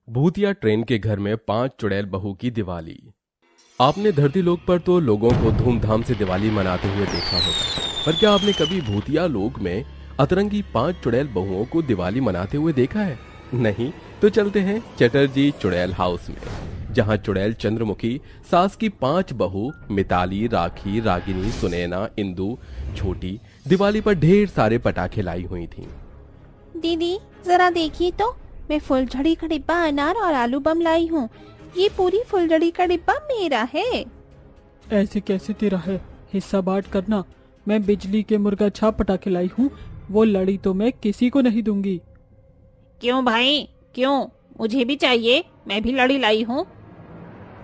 भूतिया ट्रेन के घर में 5 चुड़ैल बहू की दिवाली। आपने धरती लोक पर तो लोगों को धूमधाम से दिवाली मनाते हुए देखा होगा, पर क्या आपने कभी भूतिया लोक में अतरंगी 5 चुड़ैल बहुओं को दिवाली मनाते हुए देखा है? नहीं तो चलते हैं चटर्जी चुड़ैल हाउस में, जहां चुड़ैल चंद्रमुखी सास की 5 बहू मिताली, राखी, रागिनी, सुनैना, इंदु, छोटी दिवाली पर ढेर सारे पटाखे लाई हुई थीं। दीदी जरा देखिए तो, मैं फुलझड़ी का डिब्बा अनार और आलू बम लाई हूँ। ये पूरी फुलझड़ी का डिब्बा मेरा है। ऐसे कैसे तेरा है? हिस्सा बांट करना। मैं बिजली के मुर्गा छाप पटाखे लाई हूँ, वो लड़ी तो मैं किसी को नहीं दूंगी। क्यों भाई क्यों? मुझे भी चाहिए, मैं भी लड़ी लाई हूँ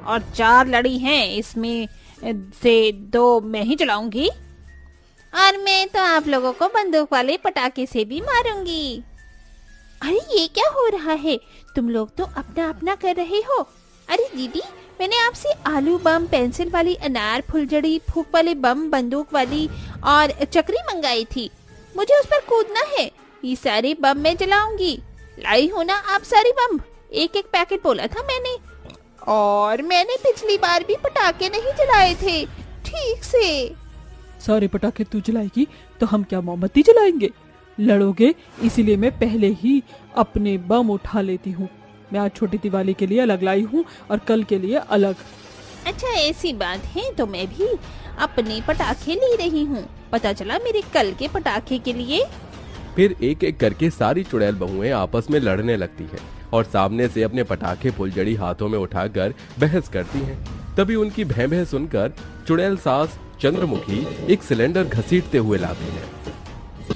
और 4 लड़ी हैं, इसमें से 2 मैं ही चलाऊंगी और मैं तो आप लोगों को बंदूक वाले पटाखे से भी मारूंगी। अरे ये क्या हो रहा है? तुम लोग तो अपना अपना कर रहे हो। अरे दीदी, मैंने आपसे आलू बम, पेंसिल वाली अनार, फुलझड़ी, फूक वाले बम, बंदूक वाली और चक्री मंगाई थी। मुझे उस पर कूदना है। ये सारे बम मैं जलाऊंगी। लाई हो ना आप सारी बम? एक एक पैकेट बोला था मैंने। और मैंने पिछली बार भी पटाखे नहीं जलाए थे ठीक से। सारे पटाखे तू जलाएगी तो हम क्या मोमबत्ती जलाएंगे? लड़ोगे इसीलिए मैं पहले ही अपने बम उठा लेती हूँ। मैं आज छोटी दिवाली के लिए अलग लाई हूँ और कल के लिए अलग। अच्छा ऐसी बात है तो मैं भी अपने पटाखे ले रही हूँ। पता चला मेरे कल के पटाखे के लिए। फिर एक एक करके सारी चुड़ैल बहुएं आपस में लड़ने लगती हैं और सामने से अपने पटाखे फुलझड़ी हाथों में उठाकर बहस करती हैं। तभी उनकी भैं भैं सुनकर चुड़ैल सास चंद्रमुखी एक सिलेंडर घसीटते हुए लाती है।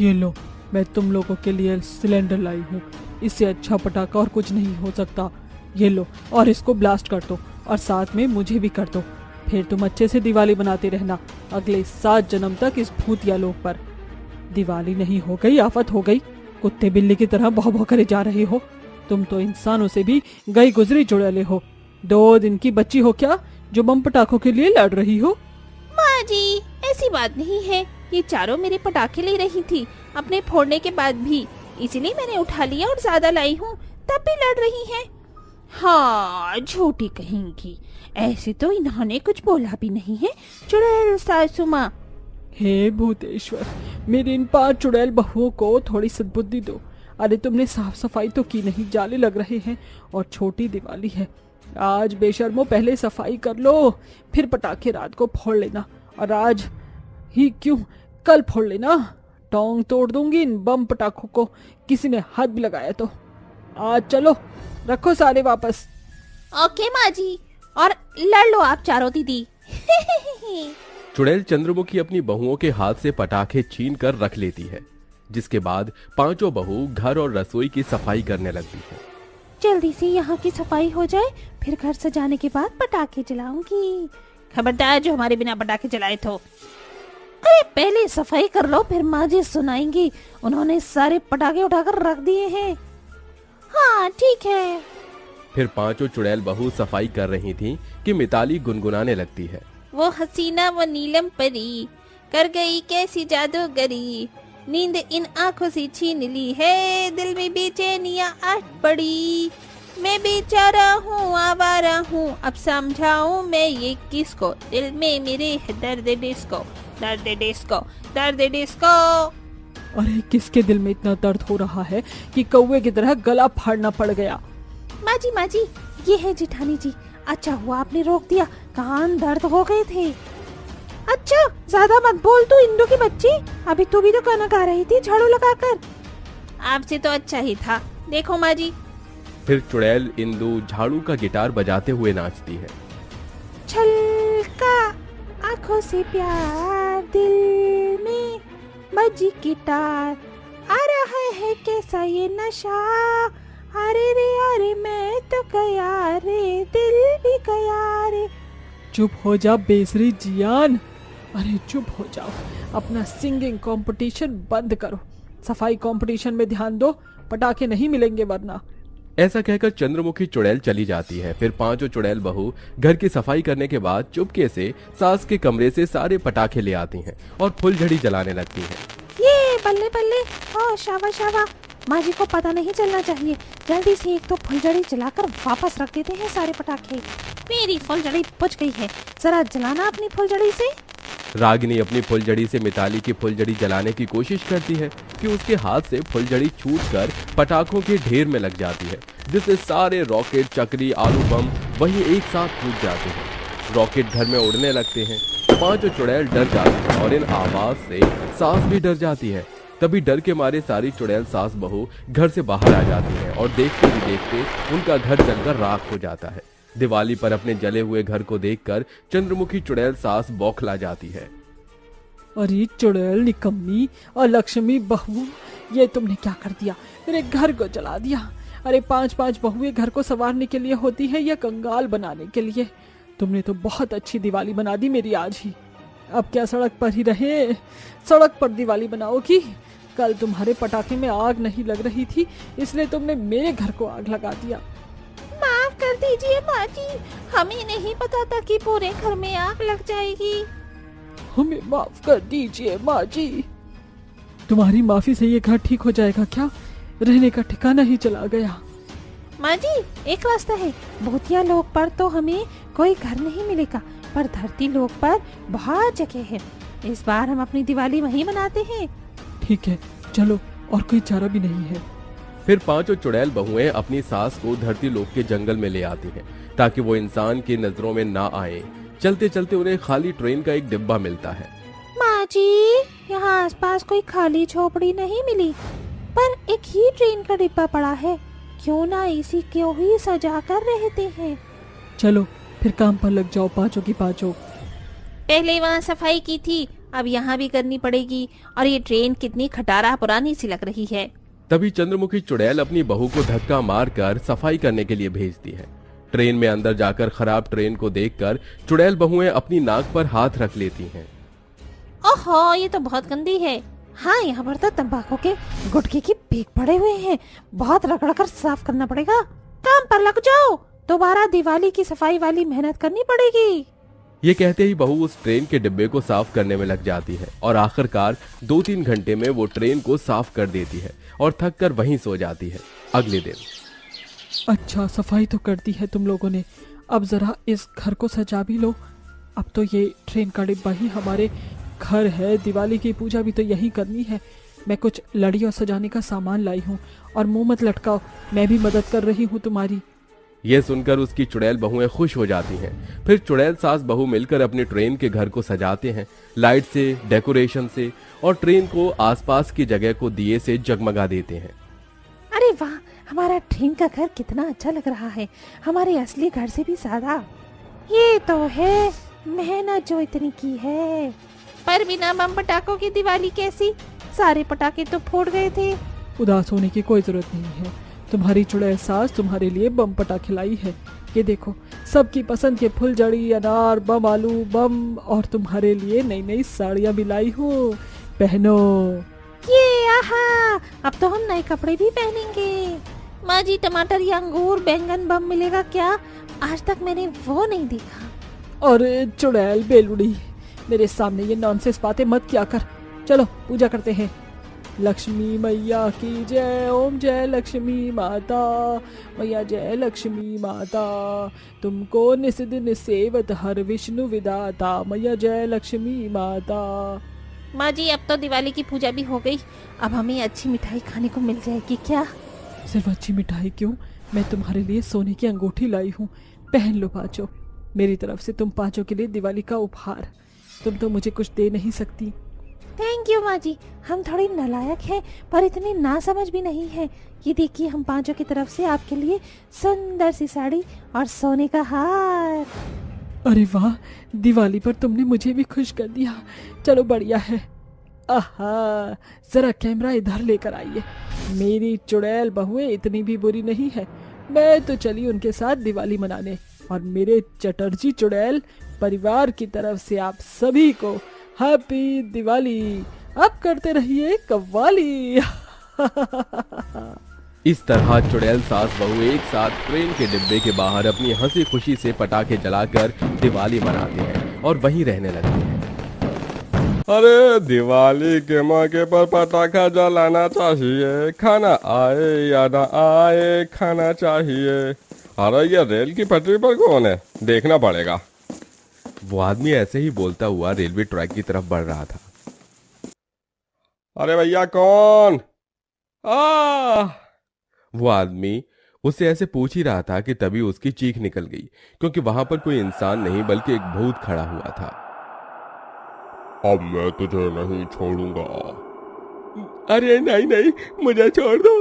ये लो, मैं तुम लोगों के लिए सिलेंडर लाई हूँ। इससे अच्छा पटाखा और कुछ नहीं हो सकता। ये लो और इसको ब्लास्ट कर दो और साथ में मुझे भी कर दो। फिर तुम अच्छे से दिवाली बनाते रहना अगले 7 जन्म तक इस भूतिया लोक पर। दिवाली नहीं हो गई आफत हो गई। कुत्ते बिल्ली की तरह भौ भौ करे जा रहे हो। तुम तो इंसानों से भी गई गुजरी चुड़ैले हो। 2 दिन की बच्ची हो क्या जो बम पटाखों के लिए लड़ रही हो? माँ जी ऐसी बात नहीं है। ये चारों मेरे पटाखे ले रही थी अपने फोड़ने के बाद भी, इसलिए मैंने उठा लिया और ज्यादा लाई हूँ, तब भी लड़ रही है। हाँ झूठी कहेंगी। ऐसे तो इन्होंने कुछ बोला भी नहीं है चुड़ैल सासू माँ। हे भूतेश्वर, मेरी इन 5 चुड़ैल बहुओं को थोड़ी सद्बुद्धि दो। अरे तुमने साफ सफाई तो की नहीं, जाले लग रहे हैं और छोटी दिवाली है। आज बेशर्मो पहले सफाई कर लो, फिर पटाखे रात को फोड़ लेना। और आज ही क्यों, कल फोड़ लेना। टोंग तोड़ दूंगी इन बम पटाखों को, किसी ने हाथ भी लगाया तो। आज चलो रखो सारे वापस। ओके माँ जी, और लड़ लो आप चारों दीदी। चुड़ैल चंद्रमुखी अपनी बहुओं के हाथ से पटाखे छीन कर रख लेती है, जिसके बाद 5 बहू घर और रसोई की सफाई करने लगती है। जल्दी से यहाँ की सफाई हो जाए, फिर घर सजाने के बाद पटाखे जलाऊंगी। खबरदार जो हमारे बिना पटाखे जलाए तो। अरे पहले सफाई कर लो, फिर माँ जी सुनाएंगी उन्होंने सारे पटाखे उठाकर रख दिए हैं। हाँ ठीक है। फिर 5 चुड़ैल बहू सफाई कर रही थीं कि मिताली गुनगुनाने लगती है। वो हसीना वो नीलम परी कर गई कैसी जादूगरी, नींद इन आंखों से छीन ली है, दिल में बेचैनियां आठ पड़ी। मैं बेचारा हूँ आवारा हूँ, अब समझाऊं मैं ये किसको, दिल में मेरे है दर्द डिस्को, दर्द डिस्को, दर्द डिस्को। अरे किसके दिल में इतना दर्द हो रहा है कि कौवे की तरह गला फाड़ना पड़ गया? माँ जी ये है जिठानी जी। अच्छा हुआ आपने रोक दिया, कान दर्द हो गए थे। अच्छा ज्यादा मत बोल तू इंदु की बच्ची, अभी तू भी तो गाना गा रही थी झाड़ू लगाकर। आपसे तो अच्छा ही था। देखो माँ जी। फिर चुड़ैल इंदु झाड़ू का गिटार बजाते हुए नाचती है। छलका आंखों से प्यार, दिल में बजी गिटार, आ रहा है कैसा ये नशा, अरे रे अरे मैं तो गया रे, दिल भी गया रे। चुप हो जा बेसरी जियान। अरे चुप हो जाओ, अपना सिंगिंग कंपटीशन बंद करो, सफाई कंपटीशन में ध्यान दो, पटाखे नहीं मिलेंगे वरना। ऐसा कहकर चंद्रमुखी चुड़ैल चली जाती है। फिर 5 चुड़ैल बहू घर की सफाई करने के बाद चुपके से सास के कमरे से सारे पटाखे ले आती हैं और फुलझड़ी जलाने लगती हैं। ये बल्ले बल्ले, ओ शाबा शाबा, माँ जी को पता नहीं चलना चाहिए। जल्दी से एक तो फुलझड़ी जलाकर वापस रख देते हैं सारे पटाखे। मेरी फुलझड़ी बुझ गई है, जरा जलाना अपनी फुलझड़ी से। रागिनी अपनी फुलझड़ी से मिताली की फुलझड़ी जलाने की कोशिश करती है कि उसके हाथ से फुलझड़ी छूटकर पटाखों के ढेर में लग जाती है, जिससे सारे रॉकेट, चक्री, आलू बम वहीं एक साथ फूट जाते हैं। रॉकेट घर में उड़ने लगते हैं। पांचों चुड़ैल डर जाती हैं और इन आवाज से सास भी डर जाती है। तभी डर के मारे सारी चुड़ैल सास बहू घर से बाहर आ जाती हैं और देखते ही देखते उनका घर जलकर राख हो जाता है। दिवाली पर अपने जले हुए घर को देखकर चंद्रमुखी चुड़ैल सास बौखला जाती है। अरे चुड़ैल निकम्मी और लक्ष्मी बहू, ये तुमने क्या कर दिया? मेरे घर को जला दिया। अरे 5-5 बहुएं घर को संवारने के लिए होती है या कंगाल बनाने के लिए? तुमने तो बहुत अच्छी दिवाली बना दी मेरी आज ही। अब क्या सड़क पर ही रहे? सड़क पर दिवाली बनाओगी? कल तुम्हारे पटाखे में आग नहीं लग रही थी, इसलिए तुमने मेरे घर को आग लगा दिया। माफ कर दीजिए माँ जी, हमें नहीं पता था कि पूरे घर में आग लग जाएगी। हमें माफ कर दीजिए माँ जी। तुम्हारी माफी से ये घर ठीक हो जाएगा क्या? रहने का ठिकाना ही चला गया। माँ जी, एक रास्ता है। भूतिया लोक पर तो हमें कोई घर नहीं मिलेगा, पर धरती लोक पर बहुत जगह है। इस बार हम अपनी दिवाली वहीं मनाते हैं। ठीक है, चलो, और कोई चारा भी नहीं है। फिर पांचों चुड़ैल बहुएं अपनी सास को धरती लोक के जंगल में ले आती हैं ताकि वो इंसान की नजरों में ना आए। चलते चलते उन्हें खाली ट्रेन का एक डिब्बा मिलता है। माँ जी, यहाँ आसपास कोई खाली झोपड़ी नहीं मिली, पर एक ही ट्रेन का डिब्बा पड़ा है। क्यों ना इसी को ही सजा कर रहते हैं। चलो फिर काम पर लग जाओ पांचों की पांचों। पहले वहाँ सफाई की थी, अब यहाँ भी करनी पड़ेगी। और ये ट्रेन कितनी खटारा पुरानी सी लग रही है। तभी चंद्रमुखी चुड़ैल अपनी बहू को धक्का मारकर सफाई करने के लिए भेजती है। ट्रेन में अंदर जाकर खराब ट्रेन को देखकर चुड़ैल बहुएं अपनी नाक पर हाथ रख लेती हैं। ओहो, ये तो बहुत गंदी है। हाँ, यहाँ पर तो तंबाकू के गुटखे की पीक पड़े हुए हैं। बहुत रगड़ कर साफ करना पड़ेगा। काम पर लग जाओ, दोबारा दिवाली की सफाई वाली मेहनत करनी पड़ेगी। ये कहते ही बहू उस ट्रेन के डिब्बे को साफ करने में लग जाती है और आखिरकार 2-3 घंटे में वो ट्रेन को साफ कर देती है और थक कर वहीं सो जाती है। अगले दिन अच्छा, सफाई तो कर दी है तुम लोगों ने, अब जरा इस घर को सजा भी लो। अब तो ये ट्रेन का डिब्बा ही हमारे घर है, दिवाली की पूजा भी तो यही करनी है। मैं कुछ लड़ी और सजाने का सामान लाई हूँ, और मुंह मत लटकाओ, मैं भी मदद कर रही हूँ तुम्हारी। ये सुनकर उसकी चुड़ैल बहुएं खुश हो जाती हैं। फिर चुड़ैल सास बहू मिलकर अपनी ट्रेन के घर को सजाते हैं, लाइट से, डेकोरेशन से, और ट्रेन को आसपास की जगह को दिए से जगमगा देते हैं। अरे वाह, हमारा ट्रेन का घर कितना अच्छा लग रहा है, हमारे असली घर से भी ज्यादा। ये तो है मेहनत जो इतनी की है। पर बिना बम पटाखों की दिवाली कैसी? सारे पटाखे तो फूट गए थे। उदास होने की कोई जरूरत नहीं है, तुम्हारी चुड़ैल सास तुम्हारे लिए बम पटाखे लाई है। ये देखो, सबकी पसंद के फुलझड़ी, अनार बम, आलू बम, और तुम्हारे लिए नई नई साड़ियाँ भी लाई हूँ, पहनो। ये आहा, अब तो हम नए कपड़े भी पहनेंगे। माँ जी, टमाटर या अंगूर, बैंगन बम मिलेगा क्या? आज तक मैंने वो नहीं देखा। और चुड़ैल बेलुड़ी, मेरे सामने ये नॉनसेंस बातें मत किया कर। चलो पूजा करते हैं। लक्ष्मी मैया की जय, ओम जय लक्ष्मी माता, मैया जय लक्ष्मी माता, तुमको निस दिन सेवत हर विष्णु विदाता, मैया जय लक्ष्मी माता। माँ जी, अब तो दिवाली की पूजा भी हो गई, अब हमें अच्छी मिठाई खाने को मिल जाएगी क्या? सिर्फ अच्छी मिठाई क्यों, मैं तुम्हारे लिए सोने की अंगूठी लाई हूँ, पहन लो पांचों। मेरी तरफ से तुम पांचों के लिए दिवाली का उपहार। तुम तो मुझे कुछ दे नहीं सकती। थैंक यू माँ जी, हम थोड़ी नालायक हैं, पर इतनी नासमझ भी नहीं है। ये देखिए, हम पांचों की तरफ से आपके लिए सुंदर सी साड़ी और सोने का हार। अरे वाह, दिवाली पर तुमने मुझे भी खुश कर दिया। चलो बढ़िया है। आहा, जरा कैमरा इधर लेकर आइए। मेरी चुड़ैल बहुएं इतनी भी बुरी नहीं है, मैं तो चली उनके साथ दिवाली मनाने। और मेरे चटर्जी चुड़ैल परिवार की तरफ से आप सभी को हैप्पी दिवाली। अब करते रहिए कव्वाली। इस तरह चुड़ैल सास बहू एक साथ ट्रेन के डिब्बे के बाहर अपनी हंसी खुशी से पटाखे जलाकर दिवाली मनाते हैं और वहीं रहने लगते हैं। अरे दिवाली के मौके पर पटाखा जलाना चाहिए, खाना आए या ना आए खाना चाहिए। अरे ये रेल की पटरी पर कौन है, देखना पड़ेगा। वो आदमी ऐसे ही बोलता हुआ रेलवे ट्रैक की तरफ बढ़ रहा था। अरे भैया कौन? आ वो आदमी उससे ऐसे पूछ ही रहा था कि तभी उसकी चीख निकल गई, क्योंकि वहां पर कोई इंसान नहीं बल्कि एक भूत खड़ा हुआ था। अब मैं तुझे नहीं छोड़ूंगा। अरे नहीं नहीं, मुझे छोड़ दो।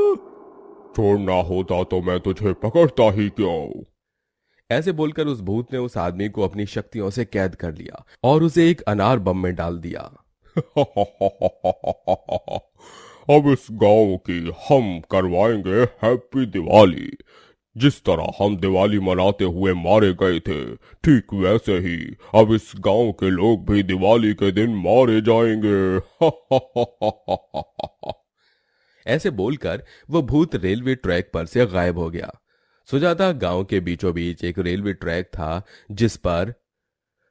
छोड़ना होता तो मैं तुझे पकड़ता ही क्यों? ऐसे बोलकर उस भूत ने उस आदमी को अपनी शक्तियों से कैद कर लिया और उसे एक अनार बम में डाल दिया। अब इस गांव की हम करवाएंगे हैप्पी दिवाली। जिस तरह हम दिवाली मनाते हुए मारे गए थे, ठीक वैसे ही अब इस गांव के लोग भी दिवाली के दिन मारे जाएंगे। ऐसे बोलकर वो भूत रेलवे ट्रैक पर से गायब हो गया। सुजाता गांव के बीचों बीच एक रेलवे ट्रैक था जिस पर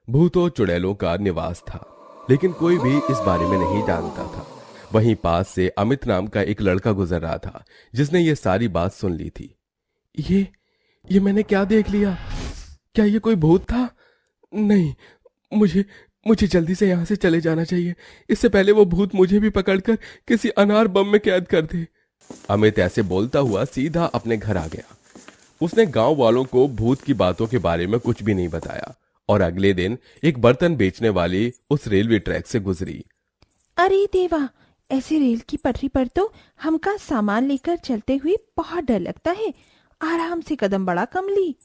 भूतों चुड़ैलों का निवास था, लेकिन कोई भी इस बारे में नहीं जानता था। वहीं पास से अमित नाम का एक लड़का गुजर रहा था जिसने ये सारी बात सुन ली थी। ये मैंने क्या देख लिया? क्या ये कोई भूत था? नहीं, मुझे जल्दी से यहां से चले जाना चाहिए, इससे पहले वो भूत मुझे भी पकड़कर किसी अनार बम में कैद कर दे। अमित ऐसे बोलता हुआ सीधा अपने घर आ गया। उसने गांव वालों को भूत की बातों के बारे में कुछ भी नहीं बताया और अगले दिन एक बर्तन बेचने वाली उस रेलवे ट्रैक से गुजरी। अरे देवा, ऐसे रेल की पटरी पर तो हमका सामान लेकर चलते हुए बहुत डर लगता है। आराम से कदम बढ़ा कमली।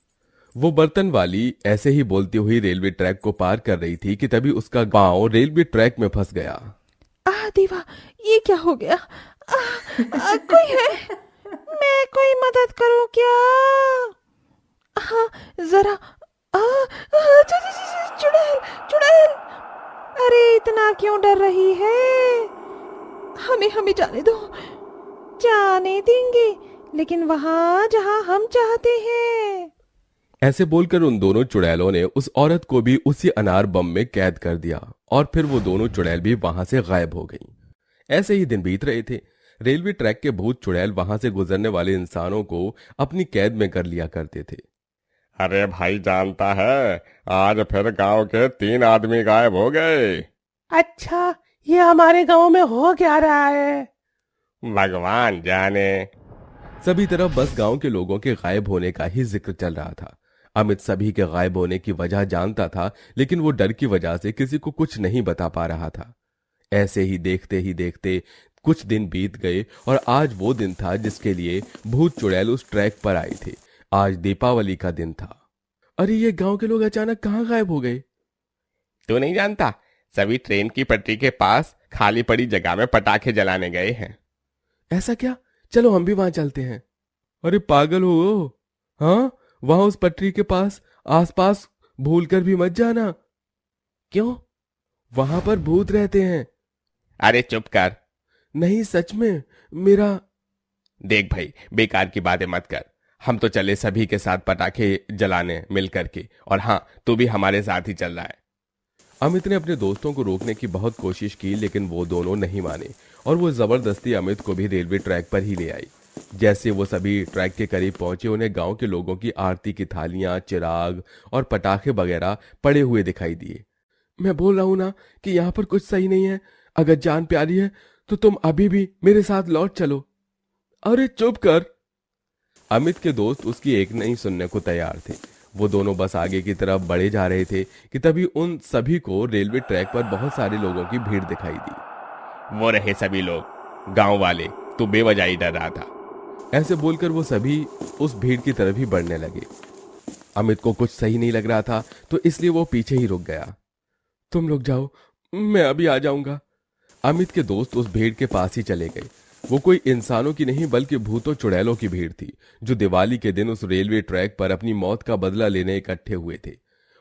वो बर्तन वाली ऐसे ही बोलती हुई रेलवे ट्रैक को पार कर रही थी कि तभी उसका पांव रेलवे ट्रैक में फंस गया। देवा, ये क्या हो गया? कोई है? मैं कोई मदद करूं क्या? हाँ जरा। चुड़ैल चुड़ैल। अरे इतना क्यों डर रही है? हमें जाने दो। जाने देंगे, लेकिन वहां जहां हम चाहते हैं। ऐसे बोलकर उन दोनों चुड़ैलों ने उस औरत को भी उसी अनार बम में कैद कर दिया और फिर वो दोनों चुड़ैल भी वहां से गायब हो गईं। ऐसे ही दिन बीत रहे थे। रेलवे ट्रैक के भूत चुड़ैल वहां से गुजरने वाले इंसानों को अपनी कैद में कर लिया करते थे। अरे भाई जानता है, आज फिर गांव के 3 आदमी गायब हो गए। अच्छा, ये हमारे गांव में हो क्या रहा है? भगवान जाने। सभी तरफ बस गांव के लोगों के गायब होने का ही जिक्र चल रहा था। अमित सभी के गायब होने की वजह जानता था, लेकिन वो डर की वजह से किसी को कुछ नहीं बता पा रहा था। ऐसे ही देखते कुछ दिन बीत गए और आज वो दिन था जिसके लिए भूत चुड़ैल उस ट्रैक पर आए थे। आज दीपावली का दिन था। अरे ये गांव के लोग अचानक कहाँ गायब हो गए? तू नहीं जानता, सभी ट्रेन की पटरी के पास खाली पड़ी जगह में पटाखे जलाने गए हैं। ऐसा क्या? चलो हम भी वहां चलते हैं। अरे पागल हो? हाँ, वहां उस पटरी के पास आसपास भूलकर भी मत जाना। क्यों? वहां पर भूत रहते हैं। अरे चुप कर। नहीं सच में, मेरा। देख भाई, बेकार की बातें मत कर। हम तो चले सभी के साथ पटाखे जलाने मिल करके, और हाँ, तू भी हमारे साथ ही चल रहा है। अमित ने अपने दोस्तों को रोकने की बहुत कोशिश की, लेकिन वो दोनों नहीं माने और वो जबरदस्ती अमित को भी रेलवे ट्रैक पर ही ले आई। जैसे वो सभी ट्रैक के करीब पहुंचे, उन्हें गांव के लोगों की आरती की थालियां, चिराग और पटाखे वगैरह पड़े हुए दिखाई दिए। मैं बोल रहा हूं ना कि यहाँ पर कुछ सही नहीं है। अगर जान प्यारी है तो तुम अभी भी मेरे साथ लौट चलो। अरे चुप कर। अमित के दोस्त उसकी एक नहीं सुनने को तैयार थे। वो दोनों बस आगे की तरफ बढ़े जा रहे थे कि तभी उन सभी को रेलवे ट्रैक पर बहुत सारे लोगों की भीड़ दिखाई दी। वो रहे सभी लोग, गांव वाले। तू बेवजह ही डर रहा था। ऐसे बोलकर वो सभी उस भीड़ की तरफ ही बढ़ने लगे। अमित को कुछ सही नहीं लग रहा था, तो इसलिए वो पीछे ही रुक गया। तुम लोग जाओ, मैं अभी आ जाऊंगा। अमित के दोस्त उस भीड़ के पास ही चले गए। वो कोई इंसानों की नहीं बल्कि भूतों चुड़ैलों की भीड़ थी, जो दिवाली के दिन उस रेलवे ट्रैक पर अपनी मौत का बदला लेने इकट्ठे हुए थे।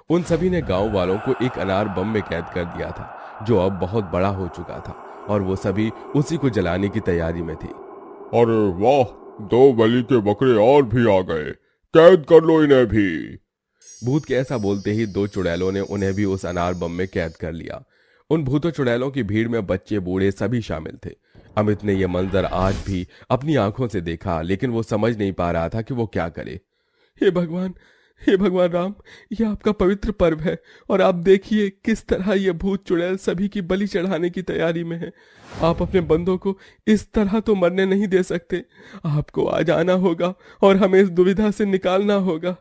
उन सभी ने गांव वालों को एक अनार बम में कैद कर दिया था, जो अब बहुत बड़ा हो चुका था, और वो सभी उसी को जलाने की तैयारी में थे। अरे वाह, 2 बलि के बकरे और भी आ गए, कैद कर लो इन्हें भी। भूत के ऐसा बोलते ही 2 चुड़ैलों ने उन्हें भी उस अनार बम में कैद कर लिया। उन भूतों चुड़ैलों की भीड़ में बच्चे बूढ़े सभी शामिल थे। अमित ने यह मंजर आज भी अपनी आंखों से देखा, लेकिन वो समझ नहीं पा रहा था कि वो क्या करे। हे भगवान राम, यह आपका पवित्र पर्व है और आप देखिए किस तरह ये भूत चुड़ैल सभी की बलि चढ़ाने की तैयारी में है। आप अपने बंदों को इस तरह तो मरने नहीं दे सकते। आपको आज आना होगा और हमें इस दुविधा से निकालना होगा।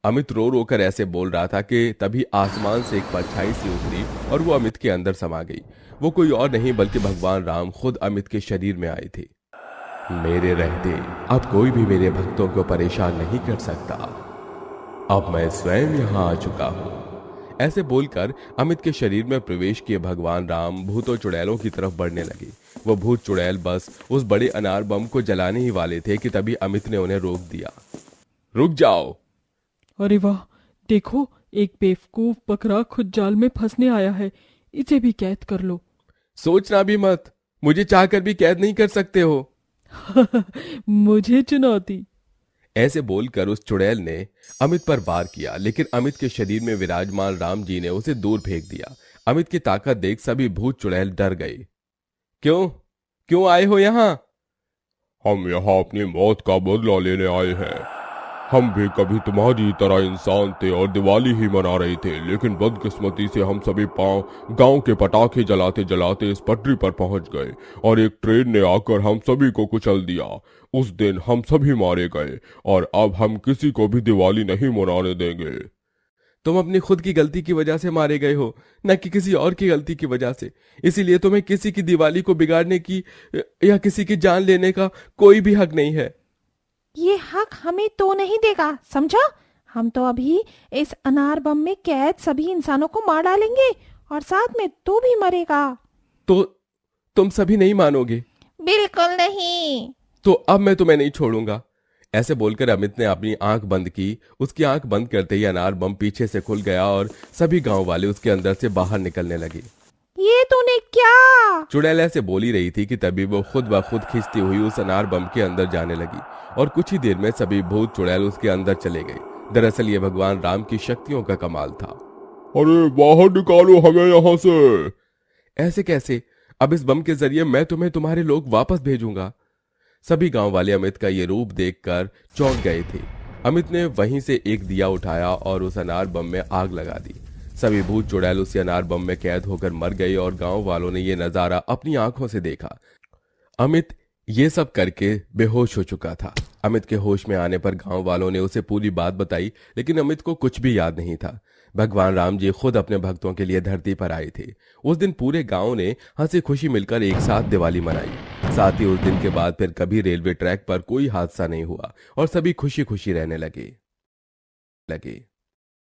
अमित रो रो कर ऐसे बोल रहा था कि तभी आसमान से एक परछाई सी उतरी और वो अमित के अंदर समा गई। वो कोई और नहीं बल्कि भगवान राम खुद अमित के शरीर में आए थे। मेरे रहते अब कोई भी मेरे भक्तों को परेशान नहीं कर सकता। अब मैं स्वयं यहाँ आ चुका हूँ। ऐसे बोलकर अमित के शरीर में प्रवेश किए भगवान राम भूतों चुड़ैलों की तरफ बढ़ने लगे। वो भूत चुड़ैल बस उस बड़े अनार बम को जलाने ही वाले थे कि तभी अमित ने उन्हें रोक दिया। रुक जाओ। अरे वाह, देखो एक बेवकूफ बकरा खुद जाल में फंसने आया है, इसे भी कैद कर लो। सोचना भी मत, मुझे चाहकर भी कैद नहीं कर सकते हो। मुझे चुनौती। ऐसे बोलकर उस चुड़ैल ने अमित पर वार किया, लेकिन अमित के शरीर में विराजमान राम जी ने उसे दूर फेंक दिया। अमित की ताकत देख सभी भूत चुड़ैल डर गए। क्यों आए हो यहाँ? हम यहाँ अपनी मौत का बदला लेने आए हैं। हम भी कभी तुम्हारी तरह इंसान थे और दिवाली ही मना रहे थे, लेकिन बदकिस्मती से हम सभी गांव के पटाखे जलाते जलाते इस पटरी पर पहुंच गए और एक ट्रेन ने आकर हम सभी को कुचल दिया। उस दिन हम सभी मारे गए और अब हम किसी को भी दिवाली नहीं मनाने देंगे। तुम अपनी खुद की गलती की वजह से मारे गए हो, न कि किसी और की गलती की वजह से। इसीलिए तुम्हें किसी की दिवाली को बिगाड़ने की या किसी की जान लेने का कोई भी हक नहीं है। ये हक हमें तो नहीं देगा, समझा? हम तो अभी इस अनार बम में कैद सभी इंसानों को मार डालेंगे और साथ में तू भी मरेगा। तो तुम सभी नहीं मानोगे? बिल्कुल नहीं। तो अब मैं तुम्हें नहीं छोड़ूंगा। ऐसे बोलकर अमित ने अपनी आंख बंद की। उसकी आंख बंद करते ही अनार बम पीछे से खुल गया और सभी गांव वाले उसके अंदर से बाहर निकलने लगे। ये तूने क्या? चुड़ैल ऐसे बोल ही रही थी कि तभी वो खुद ब खुद खींचती हुई उस अनार बम के अंदर जाने लगी और कुछ ही देर में सभी भूत चुड़ैल उसके अंदर चले गए। दरअसल ये भगवान राम की शक्तियों का कमाल था। अरे बाहर निकालो हमें यहाँ से। ऐसे कैसे? अब इस बम के जरिए मैं तुम्हें तुम्हारे लोग वापस भेजूंगा। सभी गांव वाले अमित का ये रूप देखकर चौंक गए थे। अमित ने वहीं से एक दिया उठाया और उस अनार बम में आग लगा दी। सभी भूत चुड़ैल उस अनार बम में कैद होकर मर गए और गांव वालों ने यह नजारा अपनी आंखों से देखा। अमित ये सब करके बेहोश हो चुका था। अमित के होश में आने पर गांव वालों ने उसे पूरी बात बताई, लेकिन अमित को कुछ भी याद नहीं था। भगवान राम जी खुद अपने भक्तों के लिए धरती पर आए थे। उस दिन पूरे गांव ने हंसी खुशी मिलकर एक साथ दिवाली मनाई। साथ ही उस दिन के बाद फिर कभी रेलवे ट्रैक पर कोई हादसा नहीं हुआ और सभी खुशी खुशी रहने लगे।